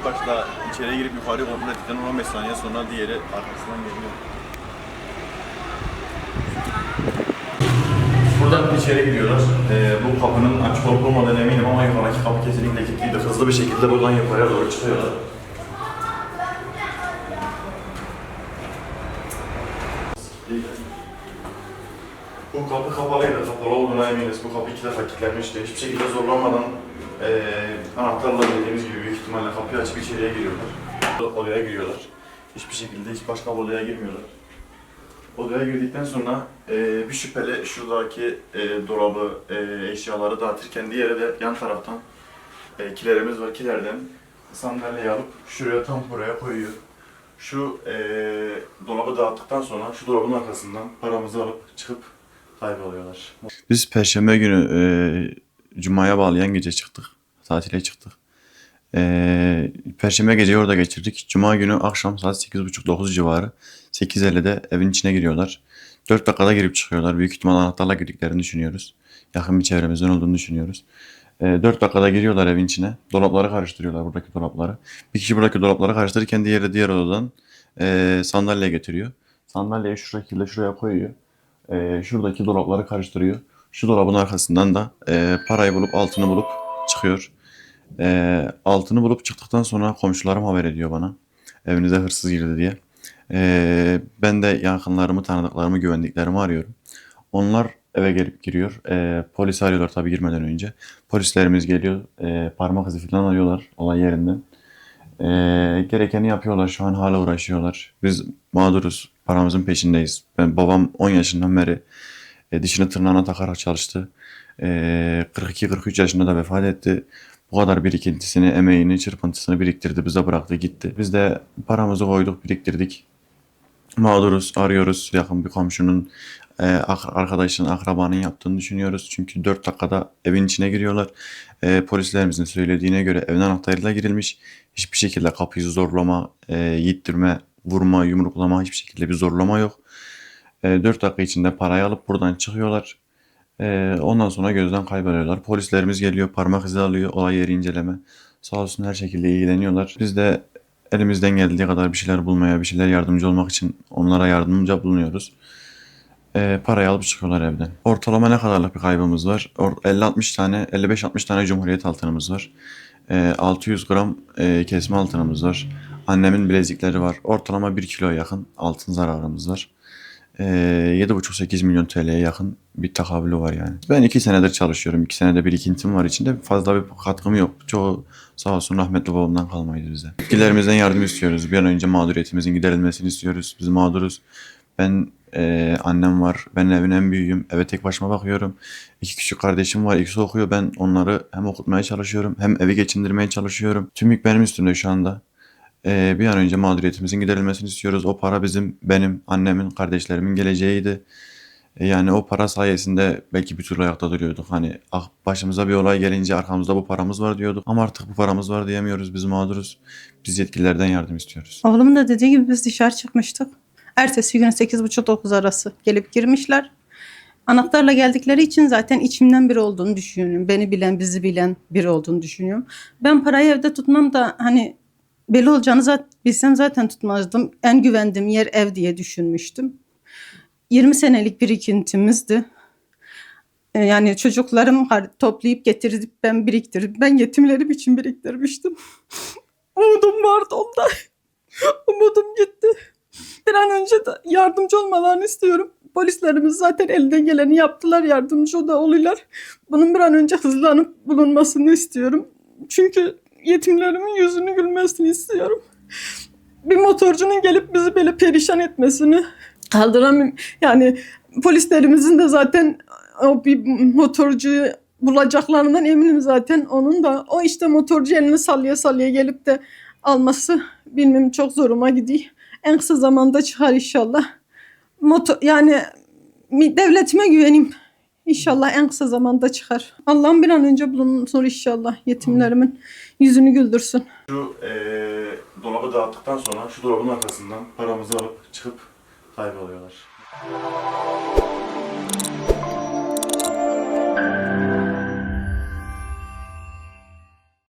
başta içeriye girip yukarı kontrol ettikten 15 saniye sonra diğeri arkasından geliyor. Buradan içeri giriyorlar. Bu kapının açık olup olmadığına eminim ama yukarıdaki kapı kesinlikle kilitliydi. Hızlı bir şekilde buradan yukarıya doğru çıkıyorlar. Bu kapı kapalıydı. Kapalı olduğuna eminiz. Bu kapı 2 defa kilitlenmişti. Hiçbir şekilde zorlanmadan anahtarla dediğimiz gibi büyük ihtimalle kapıyı açıp içeriye giriyorlar. Odaya giriyorlar. Hiçbir şekilde hiç başka odaya girmiyorlar. Odaya girdikten sonra bir şüpheli şuradaki dolabı, eşyaları dağıtırken diğeri de yan taraftan kilerimiz var. Kilerden sandalyeyi alıp şuraya tam buraya koyuyor. Şu dolabı dağıttıktan sonra şu dolabın arkasından paramızı alıp çıkıp kayboluyorlar. Biz Perşembe günü Cuma'ya bağlayan gece çıktık. Tatile çıktık. Perşembe geceyi orada geçirdik. Cuma günü akşam saat 8.30-9 civarı 8.50'de evin içine giriyorlar. 4 dakikada girip çıkıyorlar. Büyük ihtimal anahtarla girdiklerini düşünüyoruz. Yakın bir çevremizden olduğunu düşünüyoruz. 4 dakikada giriyorlar evin içine. Dolapları karıştırıyorlar, buradaki dolapları. Bir kişi buradaki dolapları karıştırırken diğeri diğer odadan sandalye getiriyor. Sandalyeyi şu şekilde şuraya koyuyor. Şuradaki dolapları karıştırıyor. Şu dolabın arkasından da parayı bulup altını bulup çıkıyor. Altını bulup çıktıktan sonra komşularım haber ediyor bana. Evinize hırsız girdi diye. Ben de yakınlarımı, tanıdıklarımı, güvendiklerimi arıyorum. Onlar eve gelip giriyor. Polisi arıyorlar tabii girmeden önce. Polislerimiz geliyor. Parmak izi falan alıyorlar olay yerinden. Gerekeni yapıyorlar. Şu an hala uğraşıyorlar. Biz mağduruz. Paramızın peşindeyiz. Babam 10 yaşından beri dişini tırnağına takarak çalıştı. 42-43 yaşında da vefat etti. Bu kadar birikintisini, emeğini, çırpıntısını biriktirdi, bize bıraktı, gitti. Biz de paramızı koyduk, biriktirdik. Mağduruz, arıyoruz yakın bir komşunun, arkadaşının, akrabanın yaptığını düşünüyoruz. Çünkü 4 dakikada evin içine giriyorlar. Polislerimizin söylediğine göre evin anahtarıyla girilmiş. Hiçbir şekilde kapıyı zorlama, yittirme, vurma, yumruklama, hiçbir şekilde bir zorlama yok. 4 dakika içinde parayı alıp buradan çıkıyorlar. Ondan sonra gözden kayboluyorlar. Polislerimiz geliyor, parmak izi alıyor, olay yeri inceleme. Sağ olsun her şekilde ilgileniyorlar. Biz de elimizden geldiği kadar bir şeyler bulmaya, bir şeyler yardımcı olmak için onlara yardımcı bulunuyoruz. Parayı alıp çıkıyorlar evden. Ortalama ne kadarlık bir kaybımız var? 50-60 tane, 55-60 tane Cumhuriyet altınımız var. 600 gram kesme altınımız var. Annemin bilezikleri var. Ortalama 1 kilo yakın altın zararımız var. 7,5-8 milyon TL'ye yakın bir takabülü var yani. Ben 2 senedir çalışıyorum. 2 senede birikintim var içinde. Fazla bir katkım yok. Çoğu sağ olsun rahmetli babamdan kalmaydı bize. Yetkililerimizden yardım istiyoruz. Bir an önce mağduriyetimizin giderilmesini istiyoruz. Biz mağduruz. Ben annem var. Ben evin en büyüğüm. Eve tek başıma bakıyorum. 2 küçük kardeşim var. İkisi okuyor. Ben onları hem okutmaya çalışıyorum hem evi geçindirmeye çalışıyorum. Tüm yük benim üstümde şu anda. Bir an önce mağduriyetimizin giderilmesini istiyoruz. O para bizim, benim, annemin, kardeşlerimin geleceğiydi. Yani o para sayesinde belki bir türlü ayakta duruyorduk. Hani başımıza bir olay gelince arkamızda bu paramız var diyorduk. Ama artık bu paramız var diyemiyoruz. Biz mağduruz. Biz yetkililerden yardım istiyoruz. Oğlumun da dediği gibi biz dışarı çıkmıştık. Ertesi gün 8.30-9 arası gelip girmişler. Anahtarla geldikleri için zaten içimden biri olduğunu düşünüyorum. Beni bilen, bizi bilen biri olduğunu düşünüyorum. Ben parayı evde tutmam da hani belli olacağını bilsem zaten tutmazdım. En güvendiğim yer ev diye düşünmüştüm. 20 senelik birikintimizdi. Yani çocuklarım toplayıp getirip ben biriktirip ben yetimlerim için biriktirmiştim. Umudum vardı onda. Umudum gitti. Bir an önce de yardımcı olmalarını istiyorum. Polislerimiz zaten elinden geleni yaptılar, yardımcı da oluyorlar. Bunun bir an önce hızlanıp bulunmasını istiyorum. Çünkü yetimlerimin yüzünü gülmesini istiyorum. Bir motorcunun gelip bizi böyle perişan etmesini kaldıramıyorum. Yani polislerimizin de zaten o bir motorcuyu bulacaklarından eminim zaten. Onun da o işte motorcu elini sallaya sallaya gelip de alması bilmem çok zoruma gidiyor. En kısa zamanda çıkar inşallah. Yani devletime güveneyim. İnşallah en kısa zamanda çıkar. Allah'ım bir an önce bulunsun inşallah. Yetimlerimin yüzünü güldürsün. Şu dolabı dağıttıktan sonra şu dolabın arkasından paramızı alıp çıkıp kayboluyorlar.